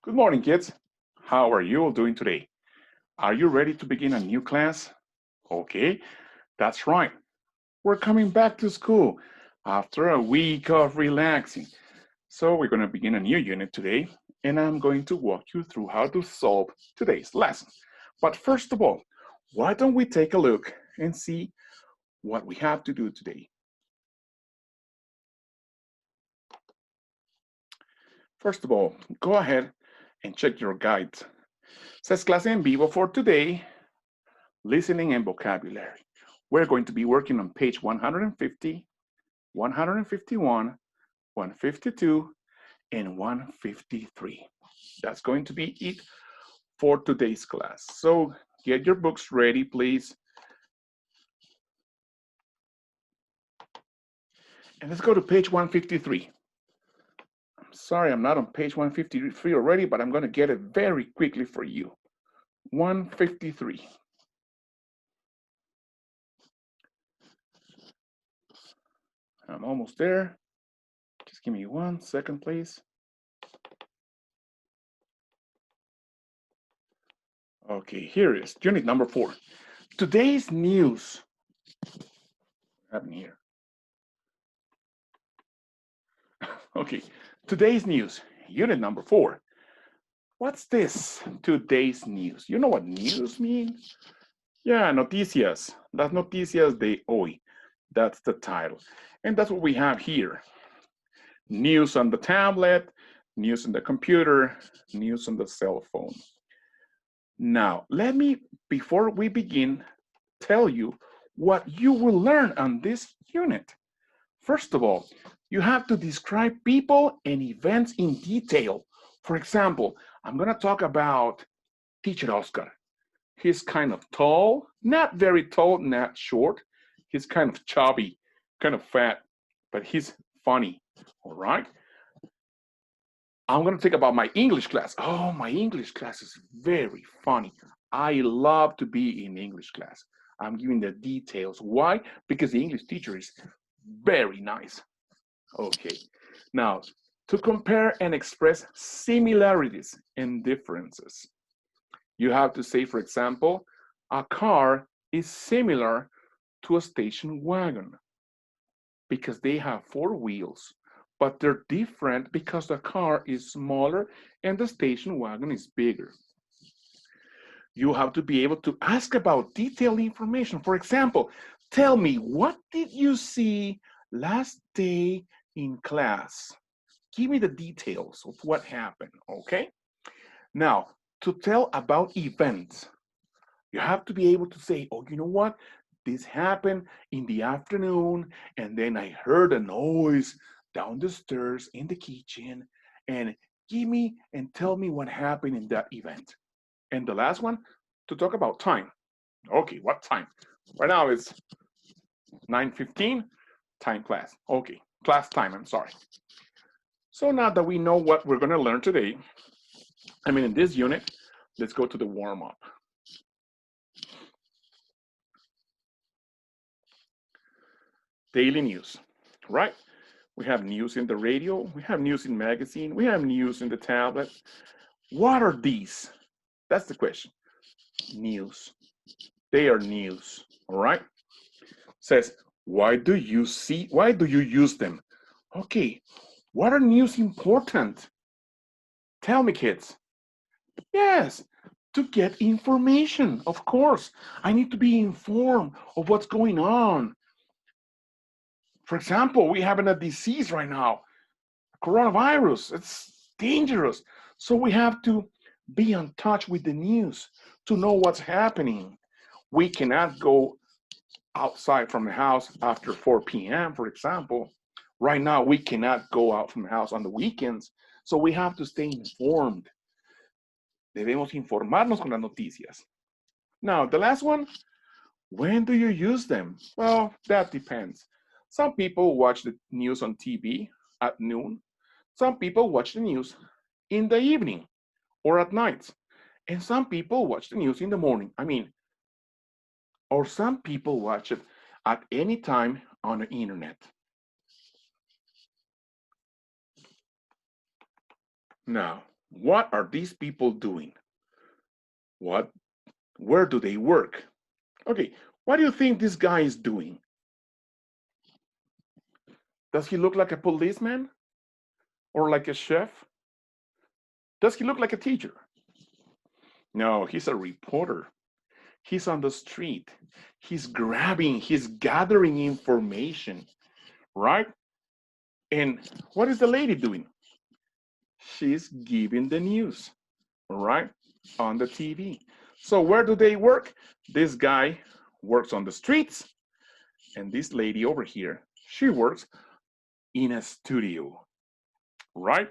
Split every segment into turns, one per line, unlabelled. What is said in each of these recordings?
Good morning, kids. How are you all doing today? Are you ready to begin a new class? Okay, that's right. We're coming back to school after a week of relaxing. So we're going to begin a new unit today, and I'm going to walk you through how to solve today's lesson. But first of all, why don't we take a look and see what we have to do today? First of all, go ahead and check your guides. Says Clase en Vivo for today, listening and vocabulary. We're going to be working on page 150, 151, 152, and 153. That's going to be it for today's class. So get your books ready, please. And let's go to page 153. I'm sorry, I'm not on page 153 already, but I'm going to get it very quickly for you. 153. I'm almost there. Just give me 1 second, please. Okay, here it is, unit number 4. Today's news. What's happening here? Okay, today's news, unit number 4. What's this, today's news? You know what news means? Yeah, noticias. Las noticias de hoy. That's the title. And that's what we have here. News on the tablet, news on the computer, news on the cell phone. Now, let me, before we begin, tell you what you will learn on this unit. First of all, you have to describe people and events in detail. For example, I'm going to talk about Teacher Oscar. He's kind of tall, not very tall, not short. He's kind of chubby, kind of fat, but he's funny, all right? I'm going to talk about my English class. Oh, my English class is very funny. I love to be in English class. I'm giving the details. Why? Because the English teacher is very nice. Okay, now to compare and express similarities and differences, you have to say, for example, a car is similar to a station wagon because they have 4 wheels, but they're different because the car is smaller and the station wagon is bigger. You have to be able to ask about detailed information. For example, tell me, what did you see last day in class? Give me the details of what happened, okay? Now, to tell about events, you have to be able to say, oh, you know what? This happened in the afternoon, and then I heard a noise down the stairs in the kitchen, and give me and tell me what happened in that event. And the last one, to talk about time. Okay, what time? Right now it's 9:15, time class. Okay, class time, I'm sorry. So now that we know what we're gonna learn today, in this unit, let's go to the warm-up. Daily news, right? We have news in the radio, we have news in magazine, we have news in the tablet. What are these? That's the question. News. They are news, all right? Says, why do you use them? Okay, what are news important? Tell me, kids. Yes, to get information, of course. I need to be informed of what's going on. For example, we have a disease right now, coronavirus. It's dangerous. So we have to be in touch with the news to know what's happening. We cannot go outside from the house after 4 p.m., for example. Right now, we cannot go out from the house on the weekends. So we have to stay informed. Debemos informarnos con las noticias. Now, the last one, when do you use them? Well, that depends. Some people watch the news on TV at noon. Some people watch the news in the evening or at night. And some people watch the news in the morning. Or some people watch it at any time on the internet. Now, What are these people doing? Where do they work? Okay, what do you think this guy is doing? Does he look like a policeman? Or like a chef? Does he look like a teacher? No, he's a reporter. He's on the street. He's gathering information, right? And what is the lady doing? She's giving the news, right? On the TV. So where do they work? This guy works on the streets, and this lady over here, she works in a studio, right?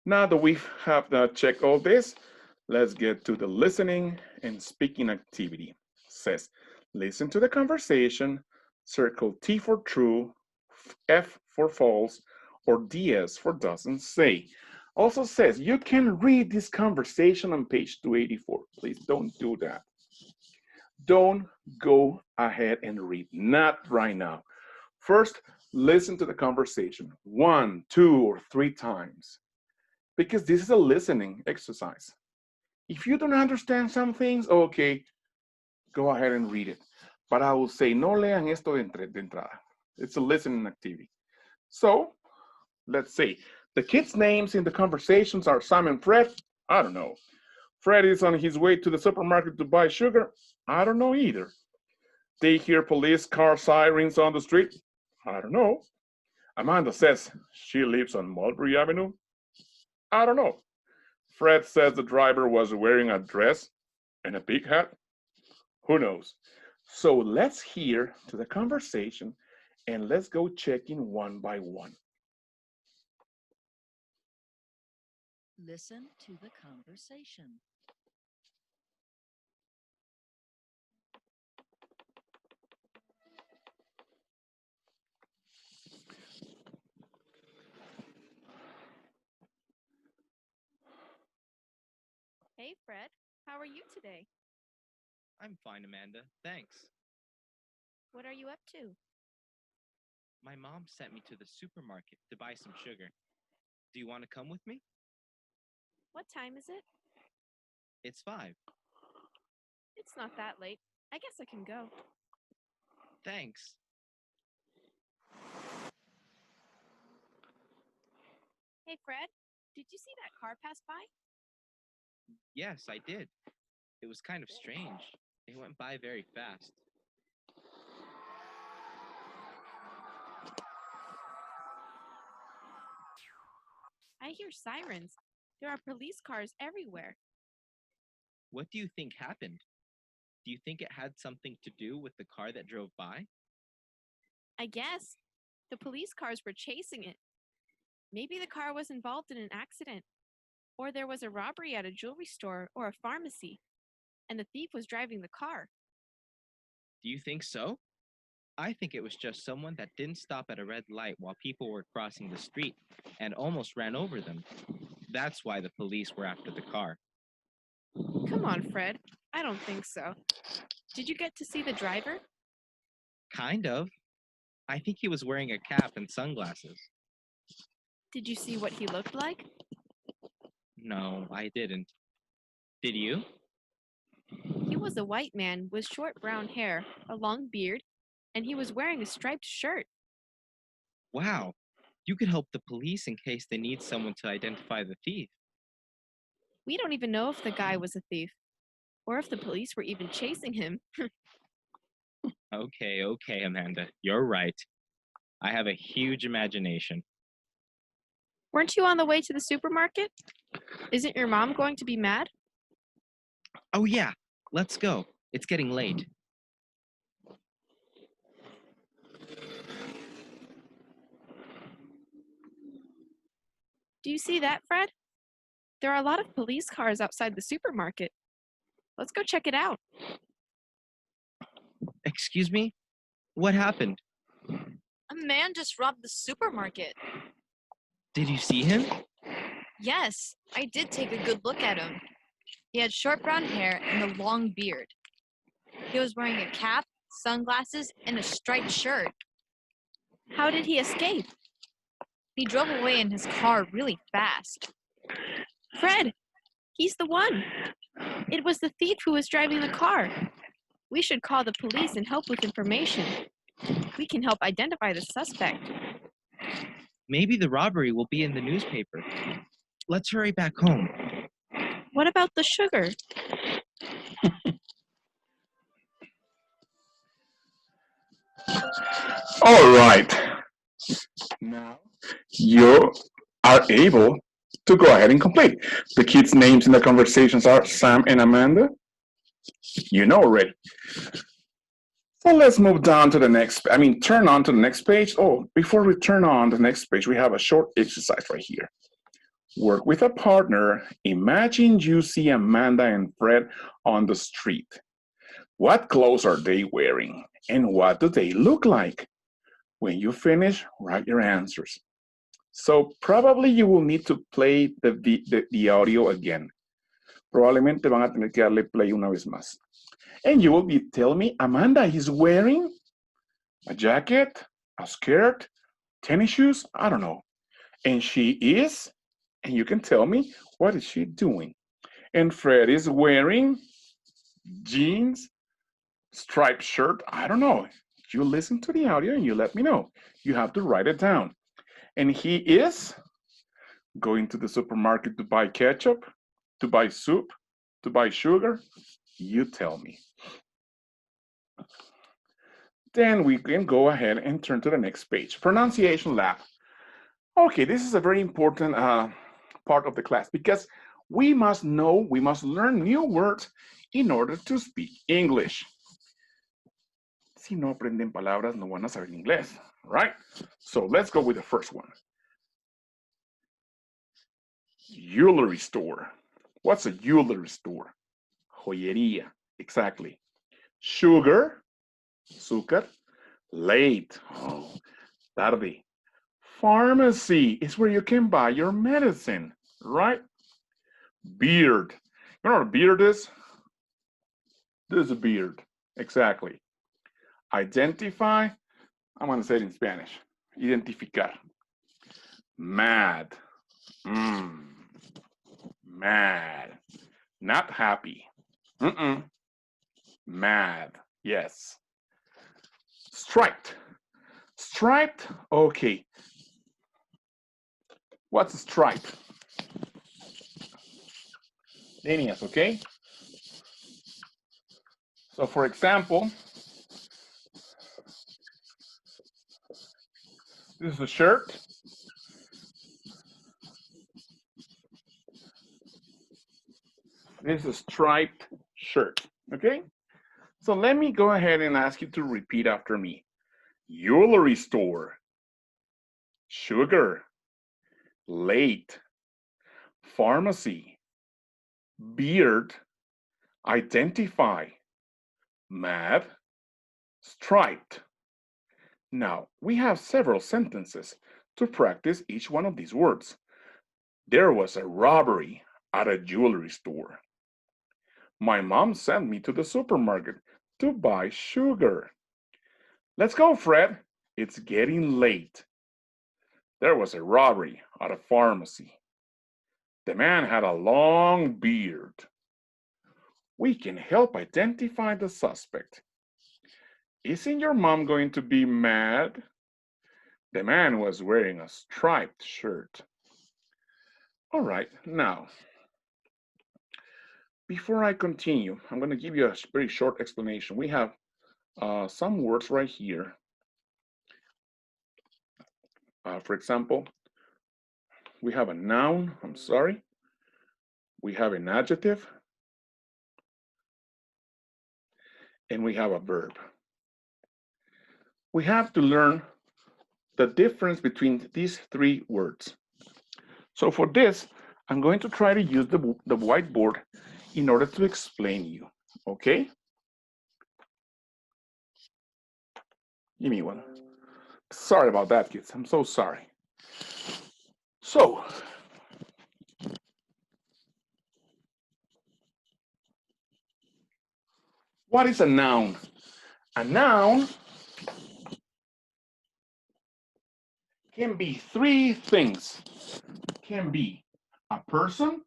Now that we have checked all this, let's get to the listening and speaking activity. It says, listen to the conversation, circle T for true, F for false, or DS for doesn't say. Also says, you can read this conversation on page 284. Please don't do that. Don't go ahead and read, not right now. First, listen to the conversation 1, 2, or 3 times, because this is a listening exercise. If you don't understand some things, okay, go ahead and read it. But I will say, no lean esto de entrada. It's a listening activity. So, let's see. The kids' names in the conversations are Sam and Fred. I don't know. Fred is on his way to the supermarket to buy sugar. I don't know either. They hear police car sirens on the street. I don't know. Amanda says she lives on Mulberry Avenue. I don't know. Fred says the driver was wearing a dress and a big hat. Who knows? So let's hear to the conversation and let's go checking one by one.
Listen to the conversation.
Hey, Fred. How are you today?
I'm fine, Amanda. Thanks.
What are you up to?
My mom sent me to the supermarket to buy some sugar. Do you want to come with me?
What time is it?
It's 5.
It's not that late. I guess I can go.
Thanks.
Hey, Fred. Did you see that car pass by?
Yes, I did. It was kind of strange. It went by very fast.
I hear sirens. There are police cars everywhere.
What do you think happened? Do you think it had something to do with the car that drove by?
I guess. The police cars were chasing it. Maybe the car was involved in an accident. Or there was a robbery at a jewelry store or a pharmacy, and the thief was driving the car.
Do you think so? I think it was just someone that didn't stop at a red light while people were crossing the street and almost ran over them. That's why the police were after the car.
Come on, Fred. I don't think so. Did you get to see the driver?
Kind of. I think he was wearing a cap and sunglasses.
Did you see what he looked like?
No, I didn't. Did you?
He was a white man with short brown hair, a long beard, and he was wearing a striped shirt.
Wow. You could help the police in case they need someone to identify the thief.
We don't even know if the guy was a thief, or if the police were even chasing him.
Okay, Amanda. You're right. I have a huge imagination.
Weren't you on the way to the supermarket? Isn't your mom going to be mad?
Oh, yeah. Let's go. It's getting late.
Do you see that, Fred? There are a lot of police cars outside the supermarket. Let's go check it out.
Excuse me? What happened?
A man just robbed the supermarket.
Did you see him?
Yes, I did take a good look at him. He had short brown hair and a long beard. He was wearing a cap, sunglasses, and a striped shirt.
How did he escape?
He drove away in his car really fast.
Fred, he's the one. It was the thief who was driving the car. We should call the police and help with information. We can help identify the suspect.
Maybe the robbery will be in the newspaper. Let's hurry back home.
What about the sugar?
All right. Now you are able to go ahead and complete. The kids' names in the conversations are Sam and Amanda. You know already. So let's move down to the next, turn on to the next page. Oh, before we turn on the next page, we have a short exercise right here. Work with a partner. Imagine you see Amanda and Fred on the street. What clothes are they wearing? And what do they look like? When you finish, write your answers. So probably you will need to play the audio again. Probablemente van a tener que darle play una vez más. And you will be telling me, Amanda is wearing a jacket, a skirt, tennis shoes, I don't know. And she is, and you can tell me, what is she doing? And Fred is wearing jeans, striped shirt, I don't know. You listen to the audio and you let me know. You have to write it down. And he is going to the supermarket to buy ketchup, to buy soup, to buy sugar. You tell me. Then we can go ahead and turn to the next page. Pronunciation lab. Okay, this is a very important part of the class because we must learn new words in order to speak English. Si no aprenden palabras, no van a saber inglés, right? So let's go with the first one. Jewelry store. What's a jewelry store? Joyería, exactly. Sugar, azúcar. Late, oh, tarde. Pharmacy is where you can buy your medicine, right? Beard. You know what a beard is? This is a beard, exactly. Identify, I'm going to say it in Spanish. Identificar. Mad. Mad. Not happy. Mad. Yes. Striped. Striped. Okay. What's a stripe? Líneas, okay? So for example, this is a shirt. This is a striped shirt, okay? So let me go ahead and ask you to repeat after me. Jewelry store, sugar, late, pharmacy, beard, identify, mad, striped. Now, we have several sentences to practice each one of these words. There was a robbery at a jewelry store. My mom sent me to the supermarket to buy sugar. Let's go, Fred. It's getting late. There was a robbery at a pharmacy. The man had a long beard. We can help identify the suspect. Isn't your mom going to be mad? The man was wearing a striped shirt. All right, now, before I continue, I'm going to give you a very short explanation. We have some words right here. For example, we have a noun, we have an adjective, and we have a verb. We have to learn the difference between these three words. So for this, I'm going to try to use the whiteboard in order to explain you, okay? Give me one. Sorry about that, kids. I'm so sorry. So, what is a noun? A noun can be three things. Can be a person,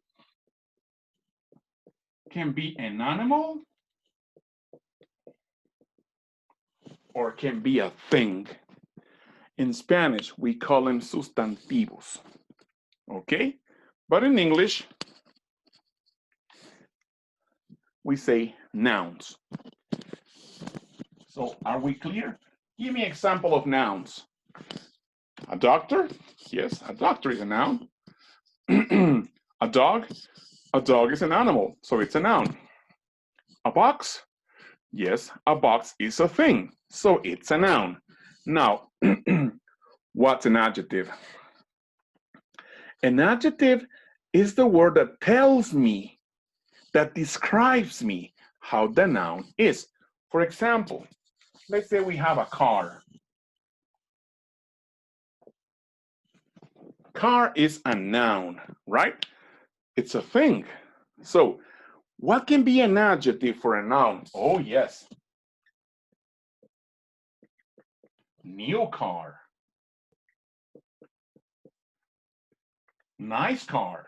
can be an animal, or can be a thing. In Spanish, we call them sustantivos. Okay? But in English, we say nouns. So are we clear? Give me an example of nouns. A doctor? Yes, a doctor is a noun. A dog? A dog is an animal, so it's a noun. A box? Yes, a box is a thing, so it's a noun. Now, what's an adjective? An adjective is the word that tells me, that describes me how the noun is. For example, let's say we have a car. Car is a noun, right? It's a thing. So, what can be an adjective for a noun? Oh, yes. New car. Nice car.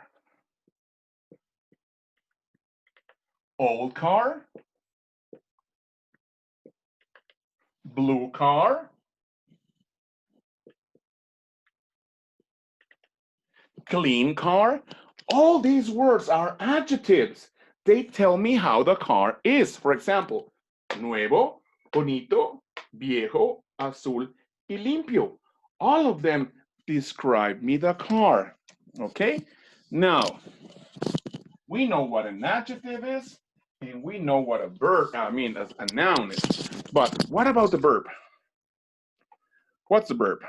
Old car. Blue car. Clean car. All these words are adjectives. They tell me how the car is. For example, nuevo, bonito, viejo, azul, y limpio. All of them describe me the car. Okay? Now, we know what an adjective is, and we know what a verb, a noun is. But what about the verb? What's the verb?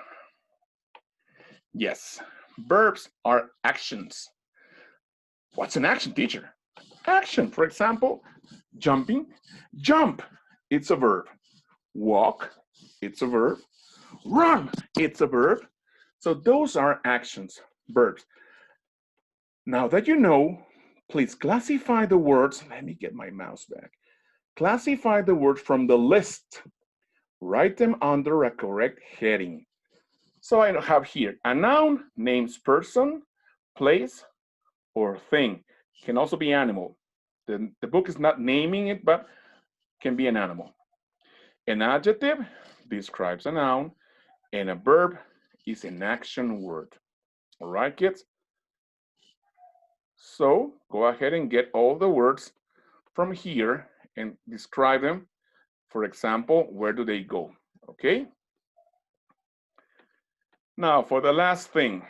Yes, verbs are actions. What's an action, teacher? Action, for example, jumping, jump, it's a verb. Walk, it's a verb. Run, it's a verb. So those are actions, verbs. Now that you know, please classify the words. Let me get my mouse back. Classify the words from the list. Write them under a correct heading. So I have here, a noun names person, place, or thing. Can also be animal. The book is not naming it, but can be an animal. An adjective describes a noun, and a verb is an action word. All right, kids? So go ahead and get all the words from here and describe them. For example, where do they go? Okay? Now, for the last thing,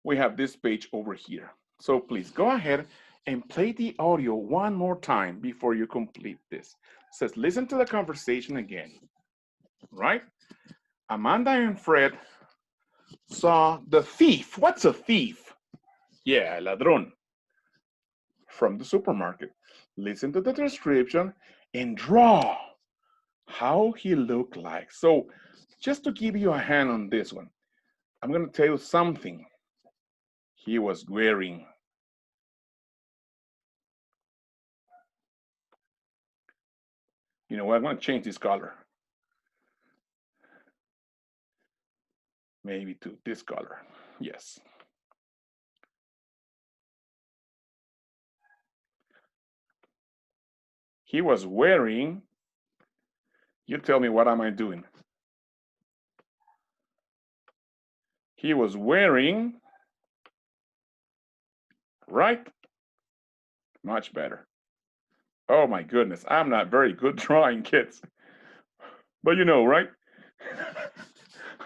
we have this page over here. So please go ahead and play the audio one more time before you complete this. It says, listen to the conversation again, right? Amanda and Fred saw the thief. What's a thief? Yeah, ladrón. From the supermarket. Listen to the description and draw how he looked like. So just to give you a hand on this one, I'm going to tell you something he was wearing. You know what? I'm going to change this color. Maybe to this color. Yes. He was wearing, you tell me, what am I doing? He was wearing, right? Much better. Oh my goodness, I'm not very good drawing, kids. But you know, right?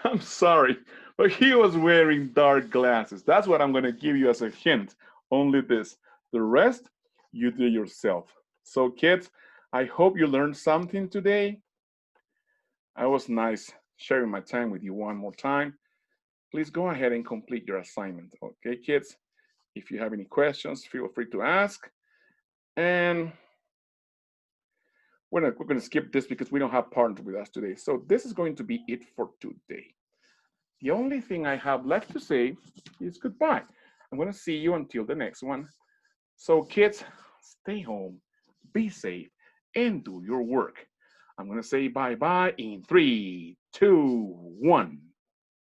I'm sorry, but he was wearing dark glasses. That's what I'm going to give you as a hint. Only this. The rest, you do yourself. So kids, I hope you learned something today. I was nice sharing my time with you one more time. Please go ahead and complete your assignment. Okay, kids? If you have any questions, feel free to ask. And we're going to skip this because we don't have partners with us today. So this is going to be it for today. The only thing I have left to say is goodbye. I'm going to see you until the next one. So kids, stay home, be safe, and do your work. I'm going to say bye-bye in 3, 2, 1.